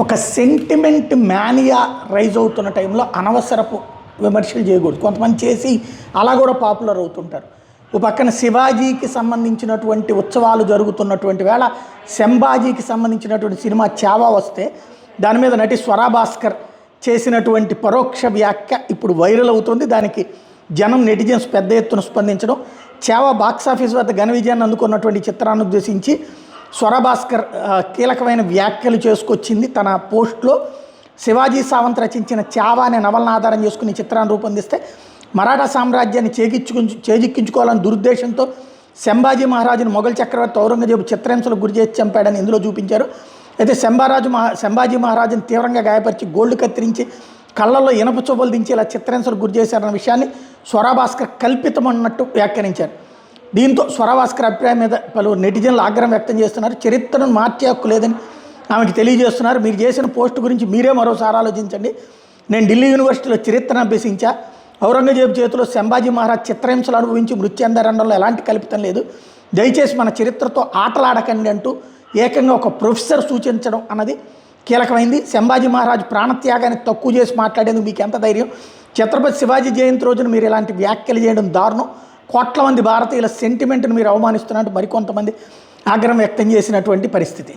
ఒక sentiment mania rise అవుతున్న టైంలో అనవసరపు విమర్శలు చేయకూడదు. కొంతమంది చేసి అలా కూడా పాపులర్ అవుతుంటారు. ఓ పక్కన శివాజీకి సంబంధించినటువంటి ఉత్సవాలు జరుగుతున్నటువంటి వేళ శంభాజీకి సంబంధించినటువంటి సినిమా చావా వస్తే దాని మీద నటి స్వరా భాస్కర్ చేసినటువంటి పరోక్ష వ్యాఖ్య ఇప్పుడు వైరల్ అవుతుంది. దానికి జనం నెటిజన్స్ పెద్ద ఎత్తున స్పందించడం, చావా బాక్సాఫీస్ వద్ద ఘన విజయాన్ని అందుకున్నటువంటి చిత్రాన్ని ఉద్దేశించి స్వరా భాస్కర్ కీలకమైన వ్యాఖ్యలు చేసుకొచ్చింది. తన పోస్ట్లో శివాజీ సావంత్ రచించిన చావా అనే నవలను ఆధారం చేసుకుని చిత్రాన్ని రూపొందిస్తే మరాఠా సామ్రాజ్యాన్ని చేజిక్కించుకోవాలని దురుద్దేశంతో శంభాజీ మహారాజును మొఘల్ చక్రవర్తి ఔరంగజేబు చిత్రహింసలకు గురి చేసి చంపాడని ఇందులో చూపించారు. అయితే శంభాజీ మహారాజును తీవ్రంగా గాయపరిచి గోళ్లు కత్తిరించి కళ్ళల్లో ఇనప చూపలు దించి ఇలా చిత్రహింసలకు గురి చేశారన్న విషయాన్ని స్వరా భాస్కర్ కల్పితమన్నట్టు వ్యాఖ్యానించారు. దీంతో స్వరా భాస్కర్ అభిప్రాయం మీద పలువురు నెటిజన్లు ఆగ్రహం వ్యక్తం చేస్తున్నారు. చరిత్రను మార్చే హక్కు లేదని ఆమెకు తెలియజేస్తున్నారు. మీరు చేసిన పోస్టు గురించి మీరే మరోసారి ఆలోచించండి. నేను ఢిల్లీ యూనివర్సిటీలో చరిత్రను అభ్యసించా. ఔరంగజేబు చేతిలో శంభాజీ మహారాజ్ చిత్రహింసలు అనుభవించి మృతి చెందారనడంలో ఎలాంటి కల్పితం లేదు. దయచేసి మన చరిత్రతో ఆటలాడకండి అంటూ ఏకంగా ఒక ప్రొఫెసర్ సూచించడం అన్నది కీలకమైంది. శంభాజీ మహారాజ్ ప్రాణత్యాగాన్ని తక్కువ చేసి మాట్లాడేందుకు మీకు ఎంత ధైర్యం? ఛత్రపతి శివాజీ జయంతి రోజున మీరు ఇలాంటి వ్యాఖ్యలు చేయడం దారుణం. కోట్ల మంది భారతీయుల సెంటిమెంట్ని మీరు అవమానిస్తున్నట్టు మరికొంతమంది ఆగ్రహం వ్యక్తం చేసినటువంటి పరిస్థితి.